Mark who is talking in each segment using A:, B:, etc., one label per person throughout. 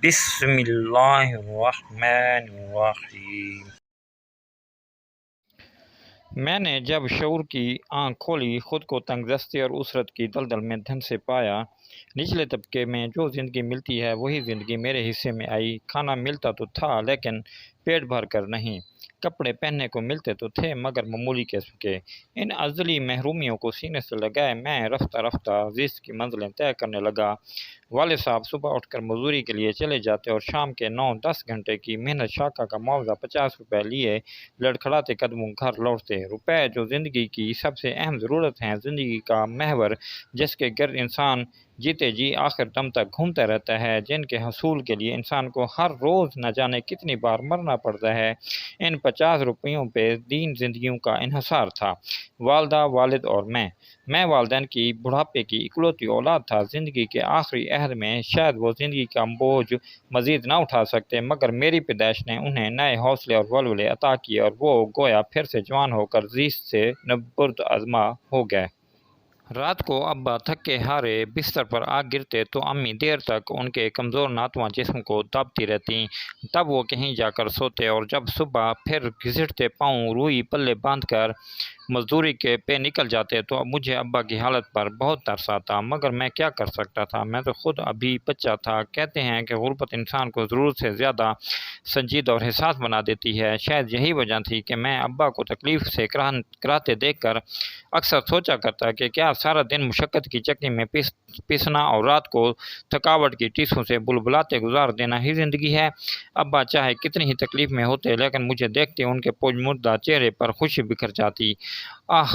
A: بسم اللہ الرحمن الرحیم۔ میں نے جب شعور کی آنکھ کھولی، خود کو تنگ دستی اور اسرت کی دلدل میں دھن سے پایا۔ نچلے طبقے میں جو زندگی ملتی ہے وہی زندگی میرے حصے میں آئی۔ کھانا ملتا تو تھا لیکن پیٹ بھر کر نہیں، کپڑے پہننے کو ملتے تو تھے مگر معمولی قسم کے۔ ان ازلی محرومیوں کو سینے سے لگائے میں رفتہ رفتہ رزق کی منزلیں طے کرنے لگا۔ والد صاحب صبح اٹھ کر مزدوری کے لیے چلے جاتے اور شام کے 9-10 گھنٹے کی محنت شاقہ کا معاوضہ 50 روپے لیے لڑکھڑاتے قدموں گھر لوٹتے۔ روپے جو زندگی کی سب سے اہم ضرورت ہیں، زندگی کا محور جس کے گرد انسان جیتے جی آخر دم تک گھومتا رہتا ہے، جن کے حصول کے لیے انسان کو ہر روز نہ جانے کتنی بار مرنا پڑتا ہے، ان 50 روپیوں پہ 3 زندگیوں کا انحصار تھا: والدہ، والد اور میں والدین کی بڑھاپے کی اکلوتی اولاد تھا۔ زندگی کے آخری عہد میں شاید وہ زندگی کا بوجھ مزید نہ اٹھا سکتے، مگر میری پیدائش نے انہیں نئے حوصلے اور ولولے عطا کیے اور وہ گویا پھر سے جوان ہو کر زیست سے نبرد آزما ہو گئے۔ رات کو ابا تھکے ہارے بستر پر آ گرتے تو امی دیر تک ان کے کمزور ناتواں جسم کو دبتی رہتیں، تب وہ کہیں جا کر سوتے اور جب صبح پھر گھسٹتے پاؤں روئی پلے باندھ کر مزدوری کے پہ نکل جاتے تو مجھے ابا کی حالت پر بہت ترس آتا، مگر میں کیا کر سکتا تھا، میں تو خود ابھی بچہ تھا۔ کہتے ہیں کہ غربت انسان کو ضرورت سے زیادہ سنجیدہ اور حساس بنا دیتی ہے، شاید یہی وجہ تھی کہ میں ابا کو تکلیف سے کراہتے دیکھ کر اکثر سوچا کرتا کہ کیا سارا دن مشقت کی چکی میں پیسنا اور رات کو تھکاوٹ کی ٹیسوں سے بلبلاتے گزار دینا ہی زندگی ہے۔ ابا چاہے کتنی ہی تکلیف میں ہوتے لیکن مجھے دیکھتے ان کے پوج مردہ چہرے پر خوشی بکھر جاتی۔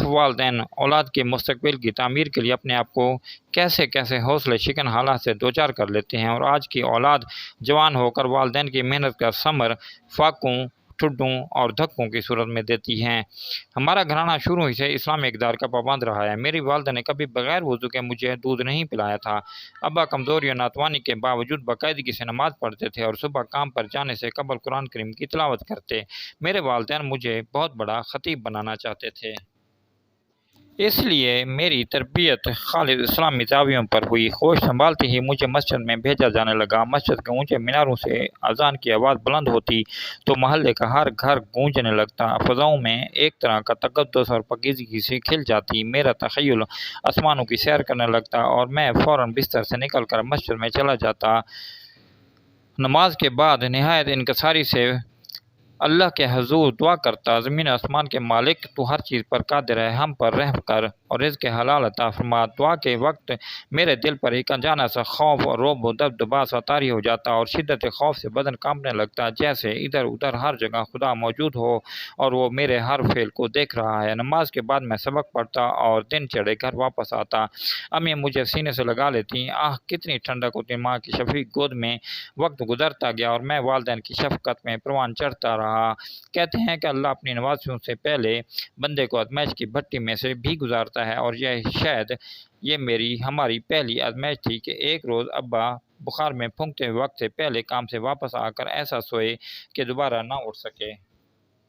A: والدین اولاد کے مستقبل کی تعمیر کے لیے اپنے آپ کو کیسے کیسے حوصلے شکن حالات سے دوچار کر لیتے ہیں، اور آج کی اولاد جوان ہو کر والدین کی محنت کا ثمر فاقوں، ٹھڈوں اور دھکوں کی صورت میں دیتی ہیں۔ ہمارا گھرانہ شروع ہی سے اسلامی اقدار کا پابند رہا ہے۔ میری والدہ نے کبھی بغیر وضو کے مجھے دودھ نہیں پلایا تھا۔ ابا کمزوری اور ناتوانی کے باوجود باقاعدگی سے نماز پڑھتے تھے اور صبح کام پر جانے سے قبل قرآن کریم کی تلاوت کرتے۔ میرے والدین مجھے بہت بڑا خطیب بنانا چاہتے تھے۔ اس لیے میری تربیت خالص اسلامی زاویوں پر ہوئی۔ ہوش سنبھالتے ہی مجھے مسجد میں بھیجا جانے لگا۔ مسجد کے اونچے میناروں سے اذان کی آواز بلند ہوتی تو محلے کا ہر گھر گونجنے لگتا، فضاؤں میں ایک طرح کا تقدس اور پاکیزگی سی کھل جاتی۔ میرا تخیل آسمانوں کی سیر کرنے لگتا اور میں فوراً بستر سے نکل کر مسجد میں چلا جاتا۔ نماز کے بعد نہایت انکساری سے اللہ کے حضور دعا کرتا: زمین آسمان کے مالک، تو ہر چیز پر قادر ہے، ہم پر رحم کر اور رزق حلال عطا فرما۔ دعا کے وقت میرے دل پر ایک انجانا سا خوف اور رعب و دبدبا سا طاری ہو جاتا اور شدت خوف سے بدن کانپنے لگتا، جیسے ادھر ادھر ہر جگہ خدا موجود ہو اور وہ میرے ہر فعل کو دیکھ رہا ہے۔ نماز کے بعد میں سبق پڑھتا اور دن چڑھے گھر واپس آتا۔ امی مجھے سینے سے لگا لیتی، کتنی ٹھنڈک ہوتی ماں کی شفیق گود میں۔ وقت گزرتا گیا اور میں والدین کی شفقت میں پروان چڑھتا رہا۔ کہتے ہیں کہ اللہ اپنی نوازشوں سے پہلے بندے کو آزمائش کی بھٹی میں سے بھی گزارتا ہے، اور یہ ہماری پہلی آزمائش تھی کہ ایک روز ابا بخار میں پھونکتے وقت سے پہلے کام سے واپس آ کر ایسا سوئے کہ دوبارہ نہ اٹھ سکے۔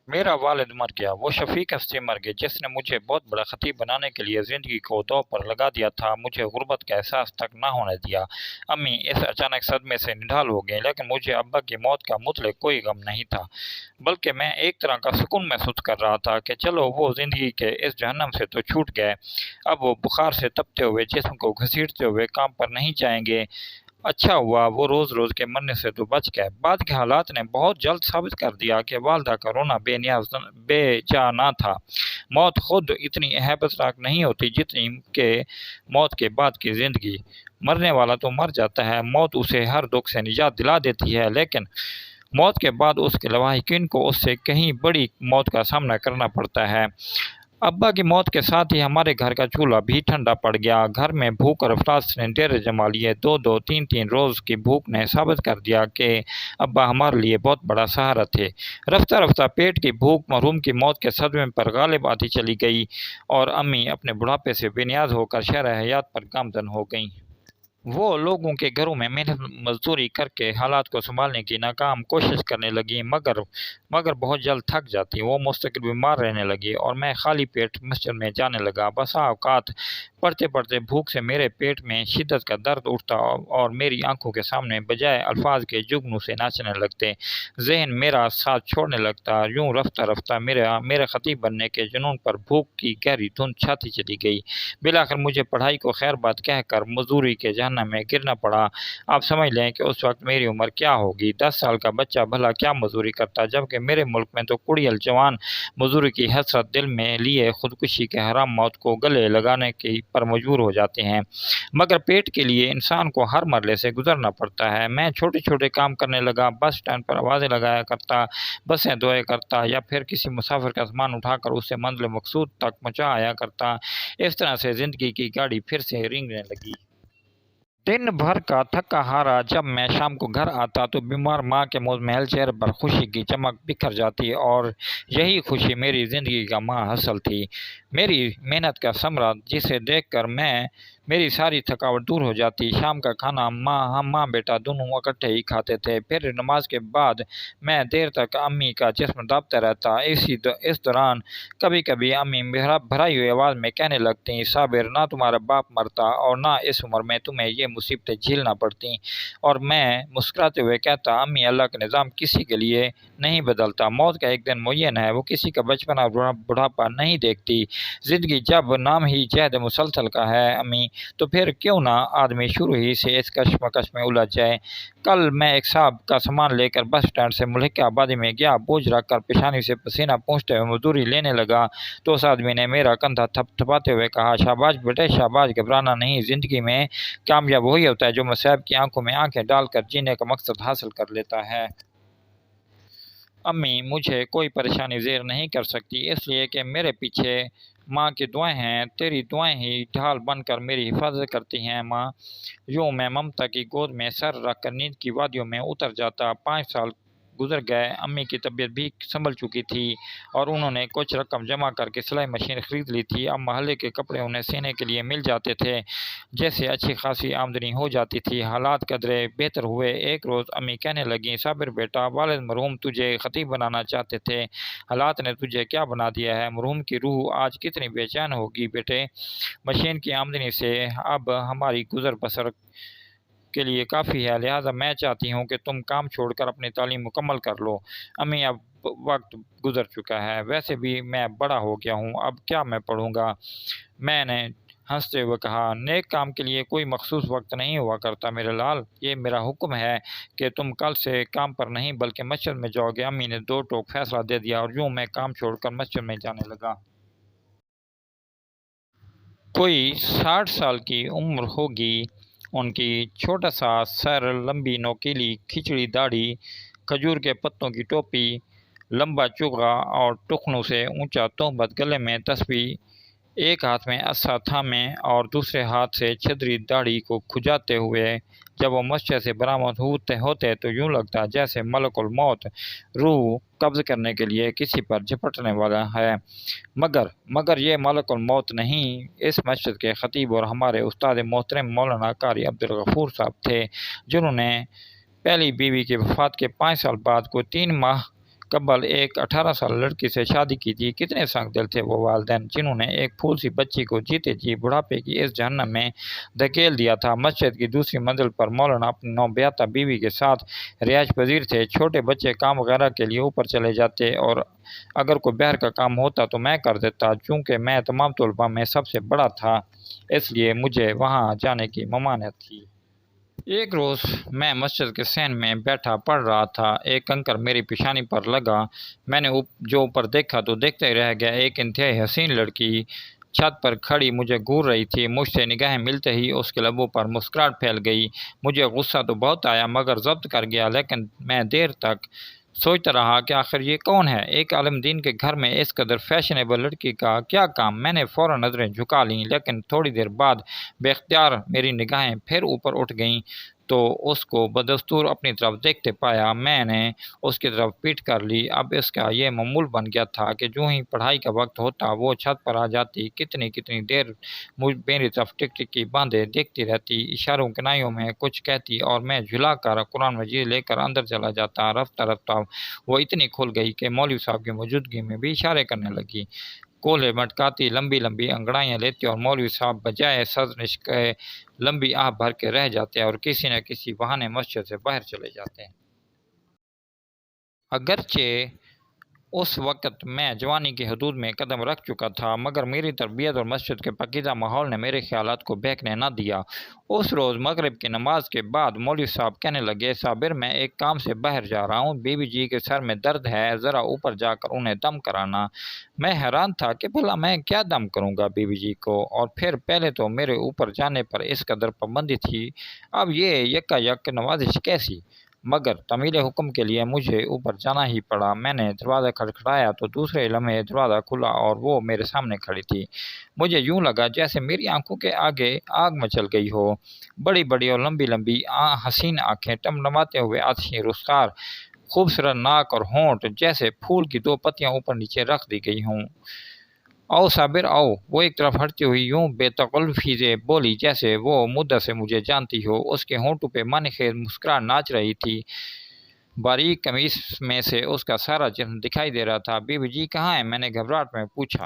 A: میرا والد مر گیا، وہ شفیق ہستی مر گئی جس نے مجھے بہت بڑا خطیب بنانے کے لیے زندگی کو دو پر لگا دیا تھا، مجھے غربت کا احساس تک نہ ہونے دیا۔ امی اس اچانک صدمے سے نڈھال ہو گئیں، لیکن مجھے ابا کی موت کا مطلق کوئی غم نہیں تھا، بلکہ میں ایک طرح کا سکون محسوس کر رہا تھا کہ چلو وہ زندگی کے اس جہنم سے تو چھوٹ گئے، اب وہ بخار سے تپتے ہوئے جسم کو گھسیٹتے ہوئے کام پر نہیں جائیں گے۔ اچھا ہوا وہ روز روز کے مرنے سے تو بچ گئے۔ بعد کے حالات نے بہت جلد ثابت کر دیا کہ والدہ کا رونا بے جا نہ تھا۔ موت خود اتنی ہیبتناک نہیں ہوتی جتنی کہ موت کے بعد کی زندگی۔ مرنے والا تو مر جاتا ہے، موت اسے ہر دکھ سے نجات دلا دیتی ہے، لیکن موت کے بعد اس کے لواحقین کو اس سے کہیں بڑی موت کا سامنا کرنا پڑتا ہے۔ ابا کی موت کے ساتھ ہی ہمارے گھر کا چولہا بھی ٹھنڈا پڑ گیا۔ گھر میں بھوک اور افلاس نے ڈیرے جما لیے۔ 2-3 روز کی بھوک نے ثابت کر دیا کہ ابا ہمارے لیے بہت بڑا سہارا تھے۔ رفتہ رفتہ پیٹ کی بھوک مرحوم کی موت کے صدمے پر غالب آتی چلی گئی اور امی اپنے بڑھاپے سے بے نیاز ہو کر شرح حیات پر گامزن ہو گئیں۔ وہ لوگوں کے گھروں میں محنت مزدوری کر کے حالات کو سنبھالنے کی ناکام کوشش کرنے لگی، مگر بہت جلد تھک جاتی۔ وہ مستقل بیمار رہنے لگی اور میں خالی پیٹ مسجد میں جانے لگا۔ بسا اوقات پڑھتے پڑھتے بھوک سے میرے پیٹ میں شدت کا درد اٹھتا اور میری آنکھوں کے سامنے بجائے الفاظ کے جگنوں سے ناچنے لگتے، ذہن میرا ساتھ چھوڑنے لگتا۔ یوں رفتہ رفتہ میرے خطیب بننے کے جنون پر بھوک کی گہری دھند چھاتی چلی گئی۔ بالآخر مجھے پڑھائی کو خیر بات کہہ کر مزدوری کے جہنم میں گرنا پڑا۔ آپ سمجھ لیں کہ اس وقت میری عمر کیا ہوگی۔ 10 سال کا بچہ بھلا کیا مزدوری کرتا، جبکہ میرے ملک میں تو کڑیل جوان مزدوری کی حسرت دل میں لیے خودکشی کے حرام موت کو گلے لگانے پر مجبور ہو جاتے ہیں۔ مگر پیٹ کے لیے انسان کو ہر مرحلے سے گزرنا پڑتا ہے۔ میں چھوٹے چھوٹے کام کرنے لگا، بس اسٹینڈ پر آوازیں لگایا کرتا، بسیں دھویا کرتا یا پھر کسی مسافر کا سامان اٹھا کر اسے منزل مقصود تک پہنچا آیا کرتا۔ اس طرح سے زندگی کی گاڑی پھر سے رینگنے لگی۔ دن بھر کا تھکا ہارا جب میں شام کو گھر آتا تو بیمار ماں کے مزمحل چہرے پر خوشی کی چمک بکھر جاتی اور یہی خوشی میری زندگی کا ماں حاصل تھی، میری محنت کا ثمرہ، جسے دیکھ کر میری ساری تھکاوٹ دور ہو جاتی۔ شام کا کھانا ہم ماں بیٹا دونوں اکٹھے ہی کھاتے تھے، پھر نماز کے بعد میں دیر تک امی کا جسم دابتا رہتا۔ اس دوران کبھی کبھی امی بھرائی ہوئی آواز میں کہنے لگتی، صابر، نہ تمہارا باپ مرتا اور نہ اس عمر میں تمہیں یہ مصیبتیں جھیلنا پڑتی، اور میں مسکراتے ہوئے کہتا، امی، اللہ کا نظام کسی کے لیے نہیں بدلتا، موت کا ایک دن معین ہے، وہ کسی کا بچپن اور بڑھاپا نہیں دیکھتی۔ زندگی جب نام ہی جہد مسلسل کا ہے امی، تو پھر کیوں نہ آدمی شروع ہی سے اس کشمکش میں الجھ جائے۔ کل میں ایک صاحب کا سامان لے کر بس اسٹینڈ سے ملحقہ آبادی میں گیا، بوجھ رکھ کر پیشانی سے پسینہ پونچھتے ہوئے مزدوری لینے لگا تو اس آدمی نے میرا کندھا تھپاتے ہوئے کہا، شاباش بیٹے شاباش، گھبرانا نہیں، زندگی میں کامیاب وہی ہوتا ہے جو مصائب کی آنکھوں میں آنکھیں ڈال کر جینے کا مقصد حاصل کر لیتا ہے۔ امی مجھے کوئی پریشانی زیر نہیں کر سکتی، اس لیے کہ میرے پیچھے ماں کی دعائیں ہیں، تیری دعائیں ہی ڈھال بن کر میری حفاظت کرتی ہیں ماں۔ یوں میں ممتا کی گود میں سر رکھ کر نیند کی وادیوں میں اتر جاتا۔ 5 سال گزر گئے، امی کی طبیعت بھی سنبھل چکی تھی اور انہوں نے کچھ رقم جمع کر کے سلائی مشین خرید لی تھی۔ اب محلے کے کپڑے انہیں سینے کے لیے مل جاتے تھے، جیسے اچھی خاصی آمدنی ہو جاتی تھی۔ حالات قدرے بہتر ہوئے۔ ایک روز امی کہنے لگیں، صابر بیٹا، والد مرحوم تجھے خطیب بنانا چاہتے تھے، حالات نے تجھے کیا بنا دیا ہے، مرحوم کی روح آج کتنی بے چین ہوگی بیٹے، مشین کی آمدنی سے اب ہماری گزر بسر کے لیے کافی ہے، لہٰذا میں چاہتی ہوں کہ تم کام چھوڑ کر اپنی تعلیم مکمل کر لو۔ امی، اب وقت گزر چکا ہے، ویسے بھی میں بڑا ہو گیا ہوں، اب کیا میں پڑھوں گا؟ میں نے ہنستے ہوئے کہا، نیک کام کے لیے کوئی مخصوص وقت نہیں ہوا کرتا میرے لال، یہ میرا حکم ہے کہ تم کل سے کام پر نہیں بلکہ مسجد میں جاؤ گے۔ امی نے 2 ٹوک فیصلہ دے دیا اور یوں میں کام چھوڑ کر مسجد میں جانے لگا۔ کوئی 60 سال کی عمر ہوگی ان کی، چھوٹا سا سر، لمبی نوکیلی کھچڑی داڑھی، کھجور کے پتوں کی ٹوپی، لمبا چوغا اور ٹخنوں سے اونچا تہمت، گلے میں تسبیح، ایک ہاتھ میں عصا تھامے اور دوسرے ہاتھ سے چھدری داڑھی کو کھجاتے ہوئے جب وہ مسجد سے برآمد ہوتے تو یوں لگتا جیسے ملک الموت روح قبض کرنے کے لیے کسی پر جھپٹنے والا ہے، مگر یہ ملک الموت نہیں، اس مسجد کے خطیب اور ہمارے استاد محترم مولانا قاری عبدالغفور صاحب تھے، جنہوں نے پہلی بیوی کی وفات کے 5 سال بعد کو 3 ماہ قبل ایک 18 سال لڑکی سے شادی کی تھی۔ کتنے سنگ دل تھے وہ والدین، جنہوں نے ایک پھول سی بچی کو جیتے جی بڑھاپے کی اس جہنم میں دھکیل دیا تھا۔ مسجد کی دوسری منزل پر مولانا اپنی نوبیاہتا بیوی کے ساتھ رہائش پذیر تھے۔ چھوٹے بچے کام وغیرہ کے لیے اوپر چلے جاتے اور اگر کوئی بہر کا کام ہوتا تو میں کر دیتا، چونکہ میں تمام طلباء میں سب سے بڑا تھا، اس لیے مجھے وہاں جانے کی ممانعت تھی۔ ایک روز میں مسجد کے صحن میں بیٹھا پڑھ رہا تھا، ایک کنکر میری پیشانی پر لگا، میں نے جو اوپر دیکھا تو دیکھتے رہ گیا۔ ایک انتہائی حسین لڑکی چھت پر کھڑی مجھے گھور رہی تھی، مجھ سے نگاہیں ملتے ہی اس کے لبوں پر مسکراہٹ پھیل گئی۔ مجھے غصہ تو بہت آیا مگر ضبط کر گیا، لیکن میں دیر تک سوچتا رہا کہ آخر یہ کون ہے، ایک عالم دین کے گھر میں اس قدر فیشنیبل لڑکی کا کیا کام۔ میں نے فوراً نظریں جھکا لیں، لیکن تھوڑی دیر بعد بے اختیار میری نگاہیں پھر اوپر اٹھ گئیں تو اس کو بدستور اپنی طرف دیکھتے پایا۔ میں نے اس کی طرف پیٹ کر لی۔ اب اس کا یہ معمول بن گیا تھا کہ جو ہی پڑھائی کا وقت ہوتا وہ چھت پر آ جاتی، کتنی کتنی دیر میری طرف ٹک ٹک کی باندھے دیکھتی رہتی، اشاروں کنائیوں میں کچھ کہتی اور میں جھلا کر قرآن مجید لے کر اندر چلا جاتا۔ رفتہ رفتہ وہ اتنی کھل گئی کہ مولوی صاحب کی موجودگی میں بھی اشارے کرنے لگی، کولے مٹکاتی، لمبی لمبی انگڑائیاں لیتی، اور مولوی صاحب بجائے سرنش کے لمبی آہ بھر کے رہ جاتے اور کسی نہ کسی بہانے مسجد سے باہر چلے جاتے۔ اگرچہ اس وقت میں جوانی کی حدود میں قدم رکھ چکا تھا، مگر میری تربیت اور مسجد کے پاکیزہ ماحول نے میرے خیالات کو بہکنے نہ دیا۔ اس روز مغرب کی نماز کے بعد مولوی صاحب کہنے لگے، صابر میں ایک کام سے باہر جا رہا ہوں، بی بی جی کے سر میں درد ہے، ذرا اوپر جا کر انہیں دم کرانا۔ میں حیران تھا کہ بھلا میں کیا دم کروں گا بی بی جی کو، اور پھر پہلے تو میرے اوپر جانے پر اس قدر پابندی تھی، اب یہ یکا یک نوازش کیسی؟ مگر تعمیل حکم کے لیے مجھے اوپر جانا ہی پڑا۔ میں نے دروازہ کھٹکھٹایا تو دوسرے لمحے دروازہ کھلا اور وہ میرے سامنے کھڑی تھی۔ مجھے یوں لگا جیسے میری آنکھوں کے آگے آگ مچل گئی ہو۔ بڑی بڑی اور لمبی لمبی حسین آنکھیں، ٹمٹماتے ہوئے آتشی رخسار، خوبصورت ناک اور ہونٹ جیسے پھول کی دو پتیاں اوپر نیچے رکھ دی گئی ہوں۔ آؤ صابر آؤ، وہ ایک طرف ہٹتی ہوئی یوں بے تکلفی سے بولی جیسے وہ مدت سے مجھے جانتی ہو۔ اس کے ہونٹوں پہ معنی خیز مسکراہٹ ناچ رہی تھی، باریک قمیص میں سے اس کا سارا جسم دکھائی دے رہا تھا۔ بی بی جی کہاں ہے؟ میں نے گھبراہٹ میں پوچھا۔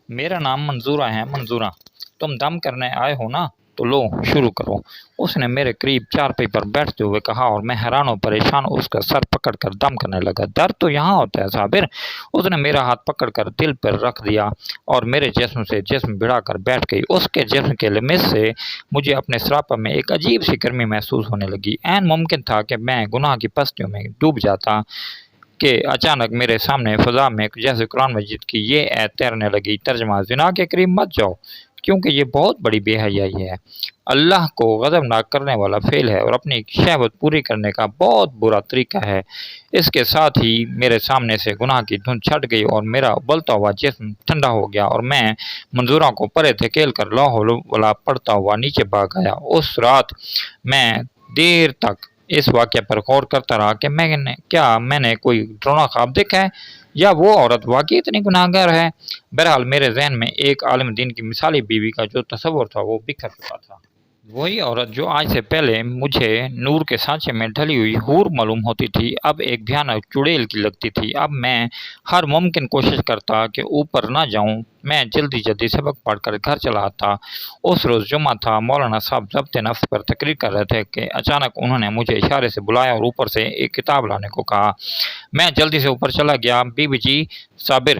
A: میرا نام منظورہ ہے، منظورہ۔ تم دم کرنے آئے ہو نا، تو لو شروع کرو، اس نے میرے قریب چارپائی پر بیٹھتے ہوئے کہا، اور میں حیران و پریشان اس کا سر پکڑ کر دم کرنے لگا۔ درد تو یہاں ہوتا ہے صابر۔ اس نے میرا ہاتھ پکڑ کر دل پر رکھ دیا اور میرے جسم سے جسم بھڑا کر بیٹھ گئی۔ اس کے جسم کے لمس سے مجھے اپنے سراپا میں ایک عجیب سی گرمی محسوس ہونے لگی۔ عین ممکن تھا کہ میں گناہ کی پستیوں میں ڈوب جاتا کہ اچانک میرے سامنے فضا میں جیسے قرآن مجید کی یہ ایت تیرنے لگی، ترجمہ: زنا کے قریب مت جاؤ کیونکہ یہ بہت بڑی بے حیائی ہے، اللہ کو غضبناک کرنے والا فعل ہے اور اپنی شہوت پوری کرنے کا بہت برا طریقہ ہے۔ اس کے ساتھ ہی میرے سامنے سے گناہ کی دھند چھٹ گئی اور میرا ابلتا ہوا جسم ٹھنڈا ہو گیا اور میں منظورہ کو پرے دھکیل کر لا حول ولا پڑتا ہوا نیچے بھاگ آیا۔ اس رات میں دیر تک اس واقعے پر غور کرتا رہا کہ میں نے کوئی ڈراؤنا خواب دیکھا ہے یا وہ عورت واقعی اتنی گناہگار ہے۔ بہرحال میرے ذہن میں ایک عالم دین کی مثالی بیوی کا جو تصور تھا وہ بکھر چکا تھا۔ وہی عورت جو آج سے پہلے مجھے نور کے سانچے میں ڈھلی ہوئی حور معلوم ہوتی تھی، اب ایک بھیانک چڑیل کی لگتی تھی۔ اب میں ہر ممکن کوشش کرتا کہ اوپر نہ جاؤں۔ میں جلدی جلدی سبق پڑھ کر گھر چلا آتا۔ اس روز جمعہ تھا، مولانا صاحب ضبط نفس پر تقریر کر رہے تھے کہ اچانک انہوں نے مجھے اشارے سے بلایا اور اوپر سے ایک کتاب لانے کو کہا۔ میں جلدی سے اوپر چلا گیا۔ بی بی جی، صابر،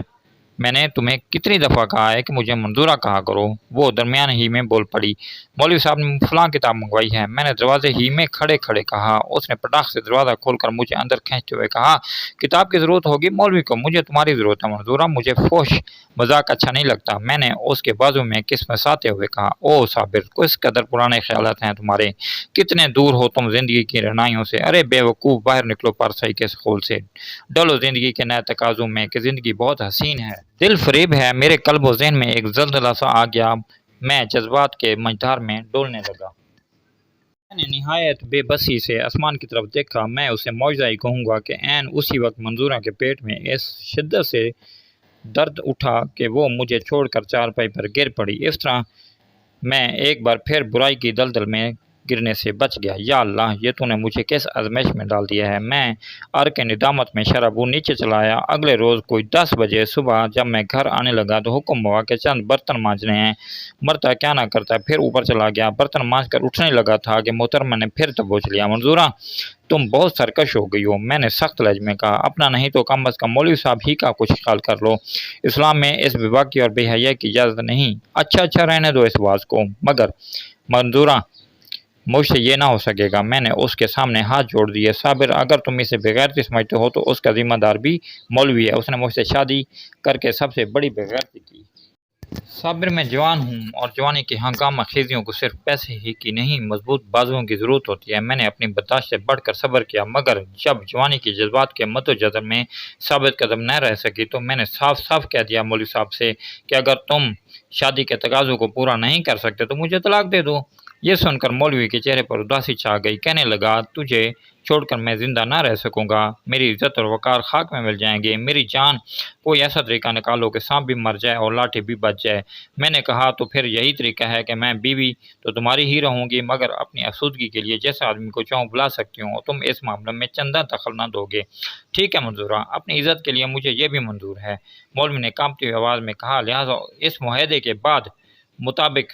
A: میں نے تمہیں کتنی دفعہ کہا ہے کہ مجھے منظورہ کہا کرو؟ وہ درمیان ہی میں بول پڑی، مولوی صاحب نے فلاں کتاب منگوائی ہے۔ میں نے دروازے ہی میں کھڑے کھڑے کہا۔ اس نے پٹاخ سے دروازہ کھول کر مجھے اندر کھینچتے ہوئے کہا، کتاب کی ضرورت ہوگی مولوی کو، مجھے تمہاری ضرورت ہے منظورہ، مجھے فوش مذاق اچھا نہیں لگتا۔ میں نے اس کے بازو میں کسمساتے ہوئے کہا، او صابر، کس قدر پرانے خیالات ہیں تمہارے، کتنے دور ہو تم زندگی کی رہنائیوں سے۔ ارے بے وقوف، باہر نکلو پرسائی کے سخول سے، ڈلو زندگی کے نئے تقاضوں میں کہ زندگی بہت حسین ہے، دل فریب ہے۔ میرے قلب و ذہن میں ایک زلزلہ سا آ گیا، میں جذبات کے مجدار میں ڈولنے لگا۔ میں نے نہایت بے بسی سے آسمان کی طرف دیکھا۔ میں اسے معجزہ ہی کہوں گا کہ عین اسی وقت منظورہ کے پیٹ میں اس شدت سے درد اٹھا کہ وہ مجھے چھوڑ کر چارپائی پر گر پڑی۔ اس طرح میں ایک بار پھر برائی کی دلدل میں گرنے سے بچ گیا۔ یا اللہ، یہ تو نے مجھے کس آزمائش میں ڈال دیا ہے۔ میں عرق ندامت میں شرابور نیچے چلا آیا۔ اگلے روز کوئی 10 بجے صبح جب میں گھر آنے لگا تو حکم ہوا کہ چند برتن مانجنے ہیں، مرتا کیا نہ کرتا۔ پھر اوپر چلا گیا، برتن مانج کر اٹھنے لگا تھا کہ محترمہ نے پھر دبوچ لیا، منظورہ تم بہت سرکش ہو گئی ہو۔ میں نے سخت لہجے میں کہا، اپنا نہیں تو کم از کم مولوی صاحب ہی کا کچھ خیال کر لو، اسلام میں اس بے باکی اور بے حیائی کی اجازت نہیں۔ اچھا رہنے دو اس باز کو، مگر منظورہ مجھ سے یہ نہ ہو سکے گا۔ میں نے اس کے سامنے ہاتھ جوڑ دیے۔ صابر، اگر تم اسے بےغیرتی سمجھتے ہو تو اس کا ذمہ دار بھی مولوی ہے، اس نے مجھ سے شادی کر کے سب سے بڑی بےغیرتی کی۔ صابر، میں جوان ہوں اور جوانی کی ہنگامہ خیزیوں کو صرف پیسے ہی کی نہیں، مضبوط بازوؤں کی ضرورت ہوتی ہے۔ میں نے اپنی برداشت سے بڑھ کر صبر کیا، مگر جب جوانی کی جذبات کے مدوجہر میں ثابت قدم نہ رہ سکی تو میں نے صاف صاف کہہ دیا مولوی صاحب سے کہ اگر تم شادی کے تقاضوں کو پورا نہیں کر سکتے تو مجھے طلاق دے دو۔ یہ سن کر مولوی کے چہرے پر اداسی چھا گئی۔ کہنے لگا، تجھے چھوڑ کر میں زندہ نہ رہ سکوں گا، میری عزت اور وقار خاک میں مل جائیں گے۔ میری جان کوئی ایسا طریقہ نکالو کہ سانپ بھی مر جائے اور لاٹھی بھی بچ جائے۔ میں نے کہا، تو پھر یہی طریقہ ہے کہ میں بیوی تو تمہاری ہی رہوں گی، مگر اپنی آسودگی کے لیے جیسے آدمی کو چاہوں بلا سکتی ہوں، تم اس معاملے میں چندہ دخل نہ دو گے۔ ٹھیک ہے منظورہ، اپنی عزت کے لیے مجھے یہ بھی منظور ہے، مولوی نے کانپتی ہوئی آواز میں کہا۔ لہٰذا اس معاہدے کے مطابق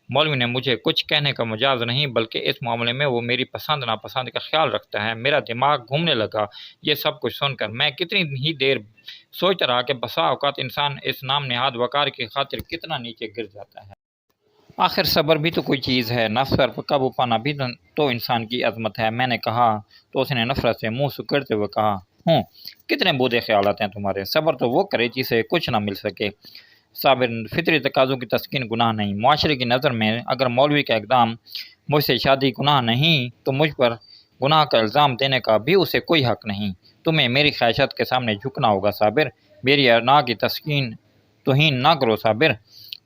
A: مولوی نے مجھے کچ کہنے کا مجاز نہیں، بلکہ اس معاملے میں وہ میری پسند ناپسند کا خیال رکھتا ہے۔ میرا دماغ گھومنے لگا یہ سب کچھ سن کر۔ میں کتنی ہی دیر سوچتا رہا کہ بسا اوقات انسان اس نام نہاد وقار کی خاطر کتنا نیچے گر جاتا ہے۔ آخر صبر بھی تو کوئی چیز ہے، نفس پر قابو پانا بھی تو انسان کی عظمت ہے، میں نے کہا۔ تو اس نے نفرت سے منہ سکڑتے ہوئے کہا، کتنے بودے خیالات ہیں تمہارے، صبر تو وہ کرے جسے کچھ نہ مل سکے۔ صابر، فطری تقاضوں کی تسکین گناہ نہیں، معاشرے کی نظر میں اگر مولوی کا اقدام مجھ سے شادی گناہ نہیں تو مجھ پر گناہ کا الزام دینے کا بھی اسے کوئی حق نہیں۔ تمہیں میری خواہشات کے سامنے جھکنا ہوگا صابر، میری ارنا کی تسکین توہین نہ کرو صابر،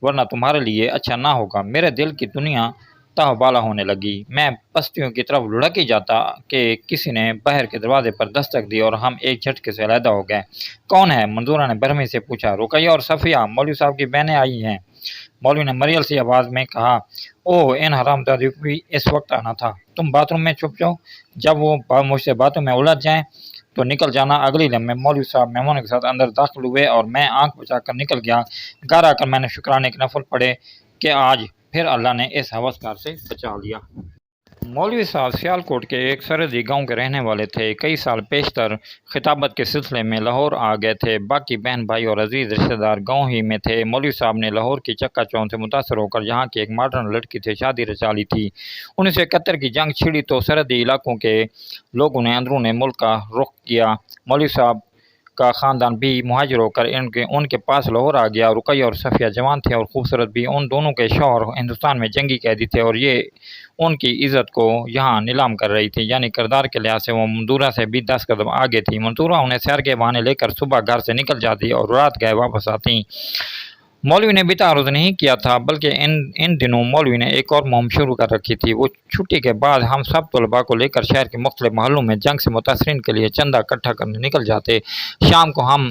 A: ورنہ تمہارے لیے اچھا نہ ہوگا۔ میرے دل کی دنیا تہ بالا ہونے لگی، میں پستیوں کی طرف لڑک ہی جاتا کہ کسی نے باہر کے دروازے پر دستک دی اور ہم ایک جھٹکے سے علیحدہ ہو گئے۔ کون ہے؟ منظورہ نے برہمی سے پوچھا۔ رقیہ اور صفیہ، مولوی صاحب کی بہنیں آئی ہیں، مولوی نے مریل سی آواز میں کہا۔ اوہ، ان حرامزادیوں کو بھی اس وقت آنا تھا۔ تم باتھ روم میں چھپ جاؤ، جب وہ مجھ سے باتوں میں الجھ جائیں تو نکل جانا۔ اگلی لمحے مولوی صاحب مہمانوں کے ساتھ اندر داخل ہوئے اور میں آنکھ بچا کر نکل گیا۔ گھر آ کر میں نے شکرانے کے نفل پڑھے کہ آج پھر اللہ نے اس ہوسکار سے بچا لیا۔ مولوی صاحب سیالکوٹ کے ایک سرحدی گاؤں کے رہنے والے تھے۔ کئی سال پیشتر خطابت کے سلسلے میں لاہور آ گئے تھے۔ باقی بہن بھائی اور عزیز رشتہ دار گاؤں ہی میں تھے۔ مولوی صاحب نے لاہور کی چکا چوند سے متاثر ہو کر یہاں کی ایک ماڈرن لڑکی سے شادی رچا لی تھی۔ 1971 کی جنگ چھڑی تو سرحدی علاقوں کے لوگوں نے اندرون ملک کا رخ کیا۔ مولوی صاحب کا خاندان بھی مہاجر ہو کر ان کے پاس لاہور آ گیا۔ رقیہ اور صفیہ جوان تھے اور خوبصورت بھی۔ ان دونوں کے شوہر ہندوستان میں جنگی قیدی تھے اور یہ ان کی عزت کو یہاں نیلام کر رہی تھی، یعنی کردار کے لحاظ سے وہ منظورہ سے بھی 10 قدم آگے تھی۔ منظورہ انہیں سیر کے بہانے لے کر صبح گھر سے نکل جاتی اور رات گئے واپس آتی۔ مولوی نے بھی تعارض نہیں کیا تھا، بلکہ ان دنوں مولوی نے ایک اور مہم شروع کر رکھی تھی۔ وہ چھٹی کے بعد ہم سب طلباء کو لے کر شہر کے مختلف محلوں میں جنگ سے متاثرین کے لیے چندہ اکٹھا کرنے نکل جاتے۔ شام کو ہم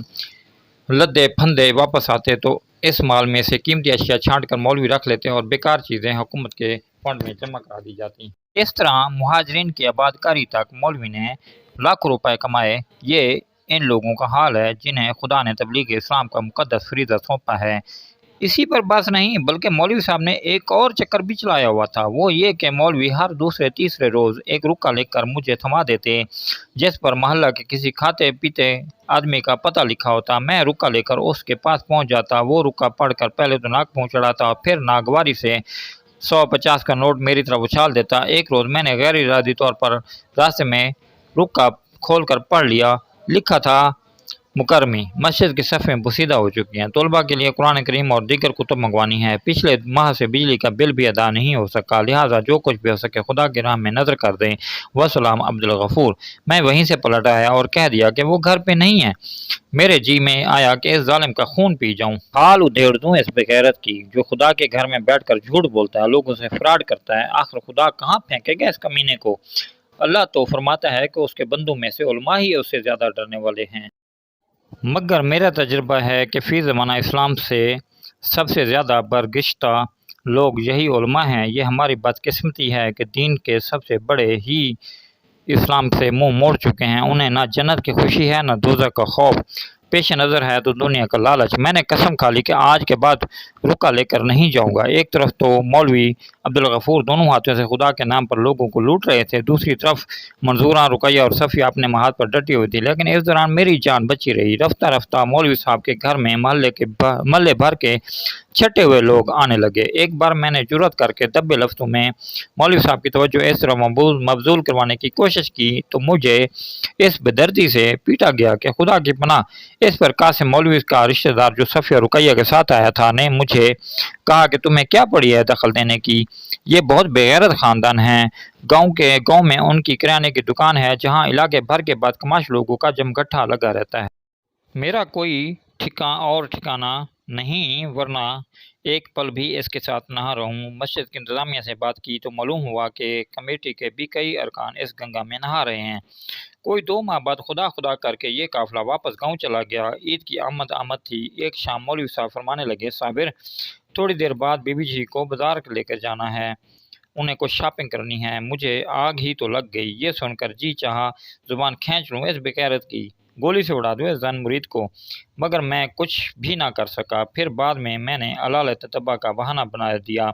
A: لدے پھندے واپس آتے تو اس مال میں سے قیمتی اشیاء چھانٹ کر مولوی رکھ لیتے اور بیکار چیزیں حکومت کے فنڈ میں جمع کرا دی جاتی۔ اس طرح مہاجرین کی آباد کاری تک مولوی نے لاکھوں روپے کمائے۔ یہ ان لوگوں کا حال ہے جنہیں خدا نے تبلیغ اسلام کا مقدس فریضہ سونپا ہے۔ اسی پر بس نہیں، بلکہ مولوی صاحب نے ایک اور چکر بھی چلایا ہوا تھا۔ وہ یہ کہ مولوی ہر دوسرے تیسرے روز ایک رکا لے کر مجھے تھما دیتے جس پر محلہ کے کسی کھاتے پیتے آدمی کا پتہ لکھا ہوتا۔ میں رکا لے کر اس کے پاس پہنچ جاتا۔ وہ رکا پڑھ کر پہلے تو ناک منہ چڑھاتا اور پھر ناگواری سے 150 کا نوٹ میری طرف اچھال دیتا۔ ایک روز میں نے غیر ارادی طور پر راستے میں رکا کھول کر پڑھ لیا۔ لکھا تھا، مکرمی مسجد کی صفیں بسیدہ ہو چکی ہیں، طلباء کے لیے قرآن کریم اور دیگر کتب منگوانی ہے، پچھلے ماہ سے بجلی کا بل بھی ادا نہیں ہو سکا، لہٰذا جو کچھ بھی ہو سکے خدا کی راہ میں نظر کر دیں، وسلام عبدالغفور۔ میں وہیں سے پلٹ آیا اور کہہ دیا کہ وہ گھر پہ نہیں ہے۔ میرے جی میں آیا کہ اس ظالم کا خون پی جاؤں، حال ادھیڑ دوں اس بغیرت کی جو خدا کے گھر میں بیٹھ کر جھوٹ بولتا ہے، لوگوں سے فراڈ کرتا ہے۔ آخر خدا کہاں پھینکے گا اس کمینے کو؟ اللہ تو فرماتا ہے کہ اس کے بندوں میں سے علماء ہی اس سے زیادہ ڈرنے والے ہیں۔ مگر میرا تجربہ ہے کہ فی زمانہ اسلام سے سب سے زیادہ برگشتہ لوگ یہی علماء ہیں۔ یہ ہماری بدقسمتی ہے کہ دین کے سب سے بڑے ہی اسلام سے منہ موڑ چکے ہیں۔ انہیں نہ جنت کی خوشی ہے نہ دوزخ کا خوف، پیش نظر ہے تو دنیا کا لالچ۔ میں نے قسم کھا لی کہ آج کے بعد رکا لے کر نہیں جاؤں گا۔ ایک طرف تو مولوی عبدالغفور دونوں ہاتھوں سے خدا کے نام پر لوگوں کو لوٹ رہے تھے، دوسری طرف منظورہ، رقیہ اور صفیہ اپنے ہاتھ پر ڈٹی ہوئی تھی، لیکن اس دوران میری جان بچی رہی۔ رفتہ رفتہ مولوی صاحب کے گھر میں محلے بھر کے چھٹے ہوئے لوگ آنے لگے۔ ایک بار میں نے جرأت کر کے دبے لفظوں میں مولوی صاحب کی توجہ اس طرح مبذول کروانے کی کوشش کی تو مجھے اس بدردی سے پیٹا گیا کہ خدا کی پناہ۔ اس پر قاسم مولوی کا رشتہ دار جو صفیہ اور رقیہ کے ساتھ آیا تھا نے مجھے کہا کہ تمہیں کیا پڑی ہے دخل دینے کی؟ یہ بہت بےغیرت خاندان ہیں۔ گاؤں میں ان کی کرانے کی دکان ہے جہاں علاقے بھر کے بدقماش لوگوں کا جمگٹھا لگا رہتا ہے۔ میرا کوئی ٹھکانہ نہیں، ورنہ ایک پل بھی اس کے ساتھ نہ رہوں۔ مسجد کی انتظامیہ سے بات کی تو معلوم ہوا کہ کمیٹی کے بھی کئی ارکان اس گنگا میں نہا رہے ہیں۔ کوئی 2 ماہ بعد خدا خدا کر کے یہ قافلہ واپس گاؤں چلا گیا۔ عید کی آمد تھی۔ ایک شام مولوی صاحب فرمانے لگے، صابر، تھوڑی دیر بعد بی بی جی کو بازار لے کر جانا ہے، انہیں کچھ شاپنگ کرنی ہے۔ مجھے آگ ہی تو لگ گئی۔ یہ سن کر جی چاہا زبان کھینچ لوں اس بغیرت کی، گولی سے اڑا دوں اس زن مرید کو، مگر میں کچھ بھی نہ کر سکا۔ پھر بعد میں نے علالِ تتبع کا بہانہ بنا دیا،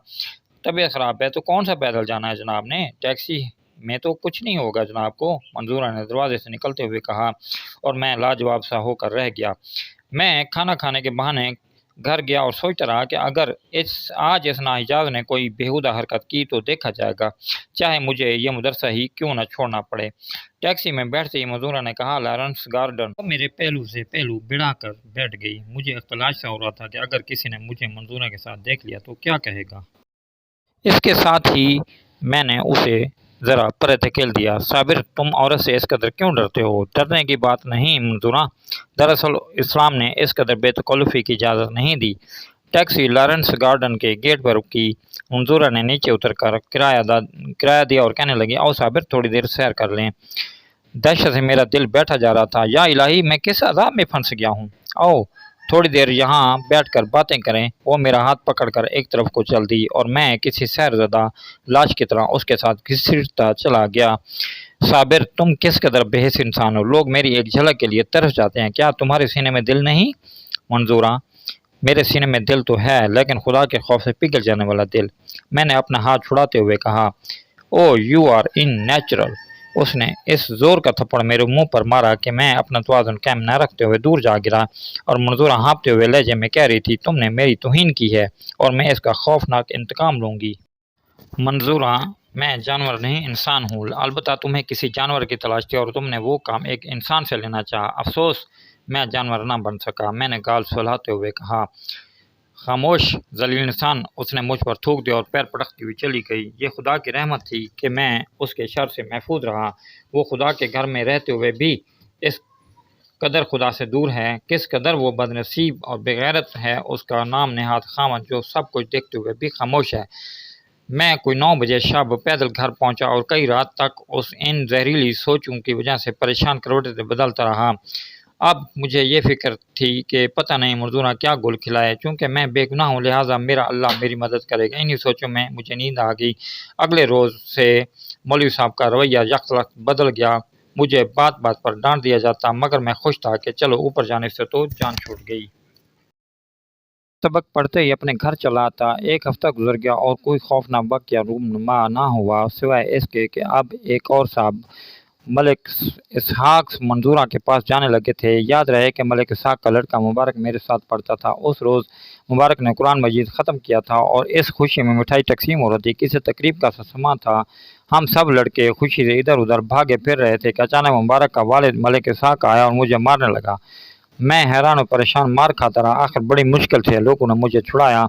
A: طبیعت خراب ہے تو کون سا پیدل جانا ہے جناب نے، ٹیکسی میں تو کچھ نہیں ہوگا جناب کو، منظورہ نے دروازے سے نکلتے ہوئے کہا، اور میں لاجواب سا ہو کر رہ گیا۔ میں کھانا کھانے کے بہانے گھر گیا اور سوچتا رہا کہ اگر آج اس ناحجاز نے کوئی بیہودہ حرکت کی تو دیکھا جائے گا، چاہے مجھے یہ مدرسہ ہی کیوں نہ چھوڑنا پڑے۔ ٹیکسی میں بیٹھتے ہی منظورہ نے کہا، لارنس گارڈن۔ وہ میرے پہلو سے پہلو بڑھا کر بیٹھ گئی۔ مجھے اختلاج سا ہو رہا تھا کہ اگر کسی نے مجھے منظورہ کے ساتھ دیکھ لیا تو کیا کہے گا۔ اس کے ساتھ ہی میں نے اسے ذرا پرے دھکیل دیا، صابر، تم عورت سے اس قدر کیوں ڈرتے ہو؟ ڈرنے کی بات نہیں منظورہ، دراصل اسلام نے اس قدر بے تکلفی کی اجازت نہیں دی۔ ٹیکسی لارنس گارڈن کے گیٹ پر رکی۔ منظورہ نے نیچے اتر کر کرایہ دیا اور کہنے لگی، آؤ صابر، تھوڑی دیر سیر کر لیں۔ دہشت سے میرا دل بیٹھا جا رہا تھا۔ یا الہی، میں کس عذاب میں پھنس گیا ہوں؟ آؤ تھوڑی دیر یہاں بیٹھ کر باتیں کریں۔ وہ میرا ہاتھ پکڑ کر ایک طرف کو چل دی اور میں کسی سیر زدہ لاش کی طرح اس کے ساتھ گھسیٹتا چلا گیا۔ صابر، تم کس قدر بے حس انسان ہو، لوگ میری ایک جھلک کے لیے ترس جاتے ہیں، کیا تمہارے سینے میں دل نہیں؟ منظورہ، میرے سینے میں دل تو ہے، لیکن خدا کے خوف سے پگھل جانے والا دل۔ میں نے اپنا ہاتھ چھڑاتے ہوئے کہا، او یو آر ان نیچرل۔ اس نے اس زور کا تھپڑ میرے منہ پر مارا کہ میں اپنا توازن قائم نہ رکھتے ہوئے دور جا گرا، اور منظورہ ہانپتے ہوئے لہجے میں کہہ رہی تھی، تم نے میری توہین کی ہے اور میں اس کا خوفناک انتقام لوں گی۔ منظورہ، میں جانور نہیں انسان ہوں، البتہ تمہیں کسی جانور کی تلاش تھی اور تم نے وہ کام ایک انسان سے لینا چاہا، افسوس میں جانور نہ بن سکا۔ میں نے گال سلھاتے ہوئے کہا، خاموش ذلیل انسان۔ اس نے مجھ پر تھوک دیا اور پیر پٹکتی ہوئی چلی گئی۔ یہ خدا کی رحمت تھی کہ میں اس کے شر سے محفوظ رہا۔ وہ خدا کے گھر میں رہتے ہوئے بھی اس قدر خدا سے دور ہے، کس قدر وہ بد نصیب اور بغیرت ہے۔ اس کا نام نہاد خاوند جو سب کچھ دیکھتے ہوئے بھی خاموش ہے۔ میں کوئی 9 بجے شب پیدل گھر پہنچا اور کئی رات تک ان زہریلی سوچوں کی وجہ سے پریشان کروٹے بدلتا رہا۔ اب مجھے یہ فکر تھی کہ پتہ نہیں منظورہ کیا گل کھلائے، چونکہ میں بے گناہ ہوں لہٰذا میرا اللہ میری مدد کرے گا۔ انہی سوچوں میں مجھے نیند آ گئی۔ اگلے روز سے مولوی صاحب کا رویہ یکلخت بدل گیا۔ مجھے بات بات پر ڈانٹ دیا جاتا، مگر میں خوش تھا کہ چلو اوپر جانے سے تو جان چھوٹ گئی۔ سبق پڑھتے ہی اپنے گھر چلا آتا۔ ایک ہفتہ گزر گیا اور کوئی خوفناک واقعہ رونما نہ ہوا، سوائے اس کے کہ اب ایک اور صاحب ملک اسحاق منظورہ کے پاس جانے لگے تھے۔ یاد رہے کہ ملک اسحاق کا لڑکا مبارک میرے ساتھ پڑھتا تھا۔ اس روز مبارک نے قرآن مجید ختم کیا تھا اور اس خوشی میں مٹھائی تقسیم ہو رہی تھی۔ کسی تقریب کا سما تھا۔ ہم سب لڑکے خوشی سے ادھر ادھر بھاگے پھر رہے تھے کہ اچانک مبارک کا والد ملک اسحاق آیا اور مجھے مارنے لگا۔ میں حیران و پریشان مار کھاتا رہا۔ آخر بڑی مشکل سے لوگوں نے مجھے چھڑایا۔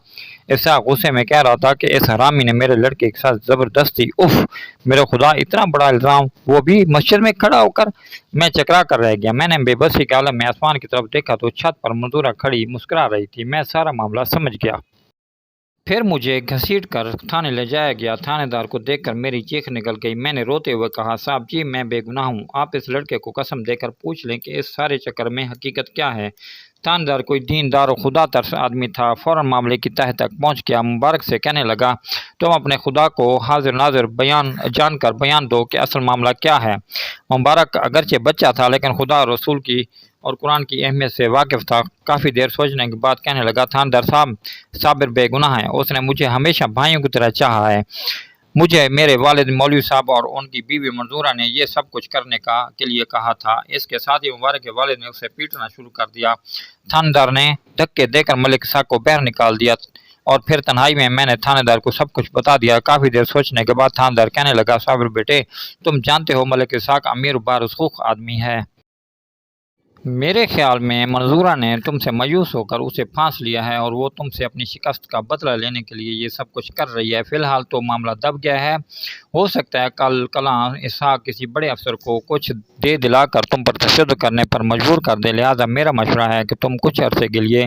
A: اسحاق غصے میں کہہ رہا تھا کہ اس حرامی نے میرے لڑکے کے ساتھ زبردستی، اف میرے خدا، اتنا بڑا الزام، وہ بھی مسجد میں کھڑا ہو کر! میں چکرا کر رہ گیا۔ میں نے بے بسی کے عالم میں آسمان کی طرف دیکھا تو چھت پر منظورہ کھڑی مسکرا رہی تھی۔ میں سارا معاملہ سمجھ گیا۔ پھر مجھے گھسیٹ کر تھانے لے جایا گیا۔ تھانے دار کو دیکھ کر میری چیخ نکل گئی۔ میں نے روتے ہوئے کہا، صاحب جی، میں بے گناہ ہوں، آپ اس لڑکے کو قسم دے کر پوچھ لیں کہ اس سارے چکر میں حقیقت کیا ہے۔ تھانے دار کوئی دیندار و خدا ترس آدمی تھا، فوراً معاملے کی تہہ تک پہنچ گیا۔ مبارک سے کہنے لگا، تم اپنے خدا کو حاضر ناظر جان کر بیان دو کہ اصل معاملہ کیا ہے۔ مبارک اگرچہ بچہ تھا لیکن خدا اور رسول کی اور قرآن کی اہمیت سے واقف تھا۔ کافی دیر سوچنے کے بعد کہنے لگا، تھاندار صاحب، صابر بے گناہ ہے، اس نے مجھے ہمیشہ بھائیوں کی طرح چاہا ہے۔ مجھے میرے والد مولوی صاحب اور ان کی بیوی منظورہ نے یہ سب کچھ کرنے کے لیے کہا تھا۔ اس کے ساتھ ہی مبارک کے والد نے اسے پیٹنا شروع کر دیا۔ تھاندار نے دھکے دے کر ملک صاحب کو باہر نکال دیا اور پھر تنہائی میں نے تھانے دار کو سب کچھ بتا دیا۔ کافی دیر سوچنے کے بعد تھاندار کہنے لگا، صابر بیٹے، تم جانتے ہو ملک صاحب امیر و بارسوخ آدمی ہے۔ میرے خیال میں منظورہ نے تم سے مایوس ہو کر اسے پھانس لیا ہے اور وہ تم سے اپنی شکست کا بدلہ لینے کے لیے یہ سب کچھ کر رہی ہے۔ فی الحال تو معاملہ دب گیا ہے، ہو سکتا ہے کل کلاں اسحاق کسی بڑے افسر کو کچھ دے دلا کر تم پر تشدد کرنے پر مجبور کر دے، لہٰذا میرا مشورہ ہے کہ تم کچھ عرصے کے لیے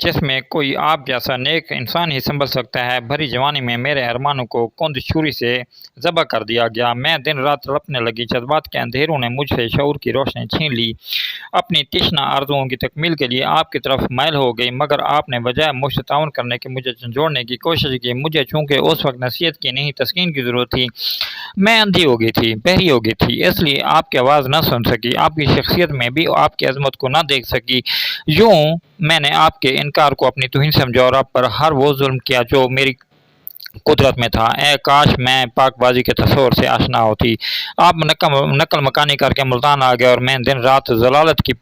A: جس میں کوئی آپ جیسا نیک انسان ہی سنبھل سکتا ہے۔ بھری جوانی میں میرے ارمانوں کو کند چھری سے ذبح کر دیا گیا۔ میں دن رات تڑپنے لگی۔ جذبات کے اندھیروں نے مجھ سے شعور کی روشنی چھین لی۔ اپنی تشنہ آرزوؤں کی تکمیل کے لیے آپ کی طرف مائل ہو گئی، مگر آپ نے بجائے مجھ سے تعاون کرنے کے مجھے جھنجھوڑنے کی کوشش کی۔ مجھے چونکہ اس وقت نصیحت کی نہیں تسکین کی ضرورت تھی، میں اندھی ہو گئی تھی، بہری ہو گئی تھی، اس لیے آپ کی آواز نہ سن سکی، آپ کی شخصیت میں بھی آپ کی عظمت کو نہ دیکھ سکی۔ یوں میں نے آپ کے انکار کو اپنی توہین سمجھا اور آپ پر ہر وہ ظلم کیا جو میری قدرت میں تھا۔ اے کاش میں پاک بازی کے تصور سے آشنا ہوتی۔ آپ نقل مکانی کر کے ملتان آ گئے اور میں دن رات ضلالت کی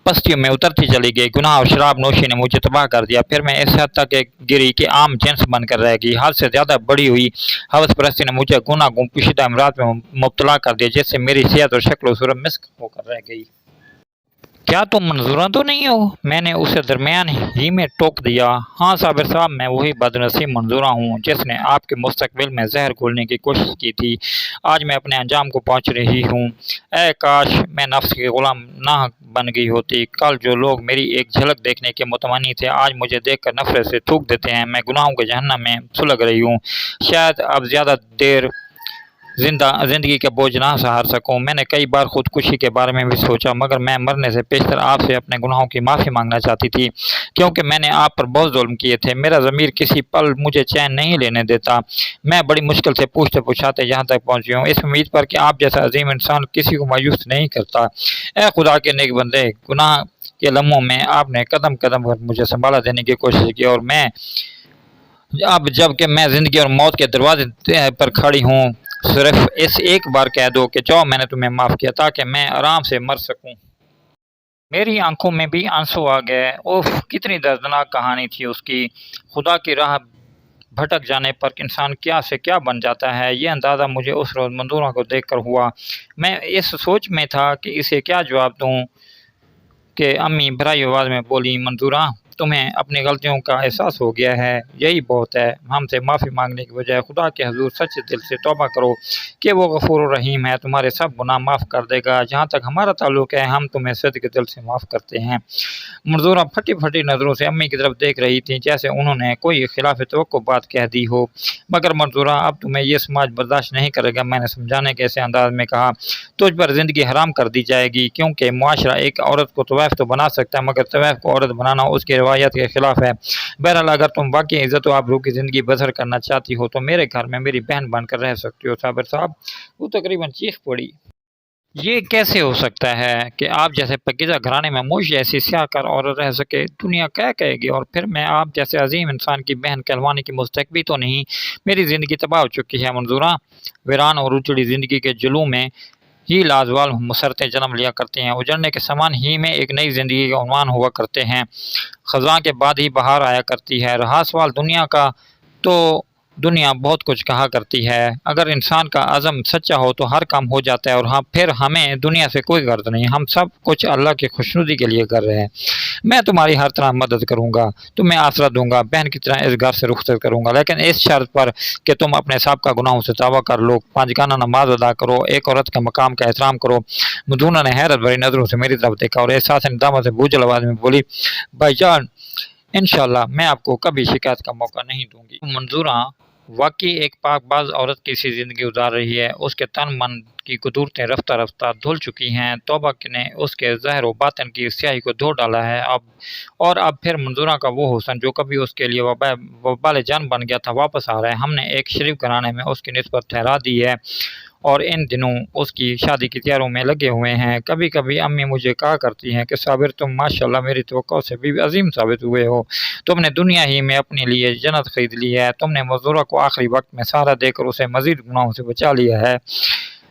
A: پستیوں میں اترتی چلی گئی۔ گناہ اور شراب نوشی نے مجھے تباہ کر دیا۔ پھر میں اس حد تک گری کہ عام جنس بن کر رہ گئی۔ حد سے زیادہ بڑی ہوئی ہوس پرستی نے مجھے گناہ گم پوشیدہ امراض میں مبتلا کر دیا، جس سے میری صحت اور شکل و صورت مسک ہو کر رہ گئی۔ کیا تم منظورہ تو نہیں ہو؟ میں نے اسے درمیان ہی میں ٹوک دیا۔ ہاں صابر صاحب، میں وہی بدنصیب منظورہ ہوں جس نے آپ کے مستقبل میں زہر گھولنے کی کوشش کی تھی۔ آج میں اپنے انجام کو پہنچ رہی ہوں۔ اے کاش میں نفس کی غلام نہ بن گئی ہوتی۔ کل جو لوگ میری ایک جھلک دیکھنے کے متمنی تھے، آج مجھے دیکھ کر نفرت سے تھوک دیتے ہیں۔ میں گناہوں کے جہنم میں سلگ رہی ہوں۔ شاید اب زیادہ دیر زندگی کا بوجھ نہ سہار سکوں۔ میں نے کئی بار خودکشی کے بارے میں بھی سوچا، مگر میں مرنے سے پیشتر آپ سے اپنے گناہوں کی معافی مانگنا چاہتی تھی، کیونکہ میں نے آپ پر بہت ظلم کیے تھے۔ میرا ضمیر کسی پل مجھے چین نہیں لینے دیتا۔ میں بڑی مشکل سے پوچھتے پوچھاتے یہاں تک پہنچی ہوں، اس امید پر کہ آپ جیسا عظیم انسان کسی کو مایوس نہیں کرتا۔ اے خدا کے نیک بندے، گناہ کے لمحوں میں آپ نے قدم قدم پر مجھے سنبھالا دینے کی کوشش کی، اور میں اب جب کہ میں زندگی اور موت کے دروازے پر کھڑی ہوں، صرف اس ایک بار کہہ دو کہ جاؤ، میں نے تمہیں معاف کیا، تاکہ میں آرام سے مر سکوں۔ میری آنکھوں میں بھی آنسو آ گئے۔ اوف، کتنی دردناک کہانی تھی اس کی۔ خدا کی راہ بھٹک جانے پر انسان کیا سے کیا بن جاتا ہے، یہ اندازہ مجھے اس روز منظورہ کو دیکھ کر ہوا۔ میں اس سوچ میں تھا کہ اسے کیا جواب دوں کہ امی بھرائی آواز میں بولی، منظورہ، تمہیں اپنی غلطیوں کا احساس ہو گیا ہے، یہی بہت ہے۔ ہم سے معافی مانگنے کے بجائے خدا کے حضور سچے دل سے توبہ کرو کہ وہ غفور الرحیم ہے، تمہارے سب گناہ معاف کر دے گا۔ جہاں تک ہمارا تعلق ہے، ہم تمہیں صدقے دل سے معاف کرتے ہیں۔ منظورہ پھٹی پھٹی نظروں سے امی کی طرف دیکھ رہی تھی، جیسے انہوں نے کوئی خلاف توقع بات کہہ دی ہو۔ مگر منظورہ، اب تمہیں یہ سماج برداشت نہیں کرے گا، میں نے سمجھانے کے ایسے انداز میں کہا۔ تجھ پر زندگی حرام کر دی جائے گی، کیونکہ معاشرہ ایک عورت کو طویف تو بنا سکتا ہے، مگر طویف کو عورت بنانا اس کی روایت کے خلاف ہے۔ بہرحال اگر تم واقعی عزت و آبرو کی زندگی بسر کرنا چاہتی ہو تو میرے گھر میں میری بہن بن کر رہ سکتی ہو۔ صابر صاحب، وہ تقریباً چیخ پڑی۔ یہ کیسے ہو سکتا ہے کہ آپ جیسے پاکیزہ گھرانے میں مجھ جیسی سیاہ کار عورت رہ سکے؟ دنیا کیا کہے گی؟ اور پھر میں آپ جیسے عظیم انسان کی بہن کہلوانے کی مستحق بھی تو نہیں۔ میری زندگی تباہ ہو چکی ہے منظورہ۔ ویران اور اجڑی زندگی کے جلوں میں ہی لازوال مسرتیں جنم لیا کرتی ہیں، اجڑنے کے سامان ہی میں ایک نئی زندگی کا عنوان ہوا کرتے ہیں۔ خزاں کے بعد ہی بہار آیا کرتی ہے۔ رہا سوال دنیا کا، تو دنیا بہت کچھ کہا کرتی ہے۔ اگر انسان کا عزم سچا ہو تو ہر کام ہو جاتا ہے، اور ہاں پھر ہمیں دنیا سے کوئی غرض نہیں، ہم سب کچھ اللہ کی خوشنودی کے لیے کر رہے ہیں۔ میں تمہاری ہر طرح مدد کروں گا، تمہیں آسرا دوں گا، بہن کی طرح اس گھر سے رخصت کروں گا، لیکن اس شرط پر کہ تم اپنے سابقہ گناہوں سے توبہ کر لو، 5 گانا نماز ادا کرو، ایک عورت کے مقام کا احترام کرو۔ مدونہ نے حیرت بھری نظروں سے میری طرف دیکھا اور احساس ندامت سے بوجھل آواز میں بولی، بھائی جان، انشاءاللہ میں آپ کو کبھی شکایت کا موقع نہیں دوں گی۔ منظورہ واقعی ایک پاک باز عورت کی سی زندگی گزار رہی ہے۔ اس کے تن من کی قدورتیں رفتہ رفتہ دھل چکی ہیں۔ توبہ نے اس کے ظاہر و باطن کی سیاہی کو دھو ڈالا ہے۔ اب پھر منظورہ کا وہ حسن جو کبھی اس کے لیے وبال جان بن گیا تھا واپس آ رہا ہے۔ ہم نے ایک شریف گھرانے میں اس کی نسبت ٹھہرا دی ہے اور ان دنوں اس کی شادی کی تیاریوں میں لگے ہوئے ہیں۔ کبھی کبھی امی مجھے کہا کرتی ہیں کہ صابر، تم ماشاءاللہ میری توقع سے بھی عظیم ثابت ہوئے ہو۔ تم نے دنیا ہی میں اپنے لیے جنت خرید لی ہے۔ تم نے منظورہ کو آخری وقت میں سہارا دے کر اسے مزید گناہوں سے بچا لیا ہے۔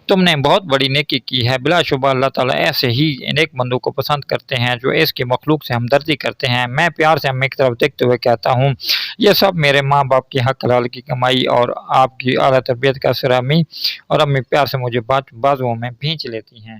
A: تم نے بہت بڑی نیکی کی ہے۔ بلا شبہ اللہ تعالیٰ ایسے ہی نیک بندوں کو پسند کرتے ہیں جو اس کی مخلوق سے ہمدردی کرتے ہیں۔ میں پیار سے امی کی طرف دیکھتے ہوئے کہتا ہوں، یہ سب میرے ماں باپ کی حق حلال کی کمائی اور آپ کی اعلیٰ تربیت کا اثر ہے امی، اور امی پیار سے مجھے بازوؤں میں بھینچ لیتی ہیں۔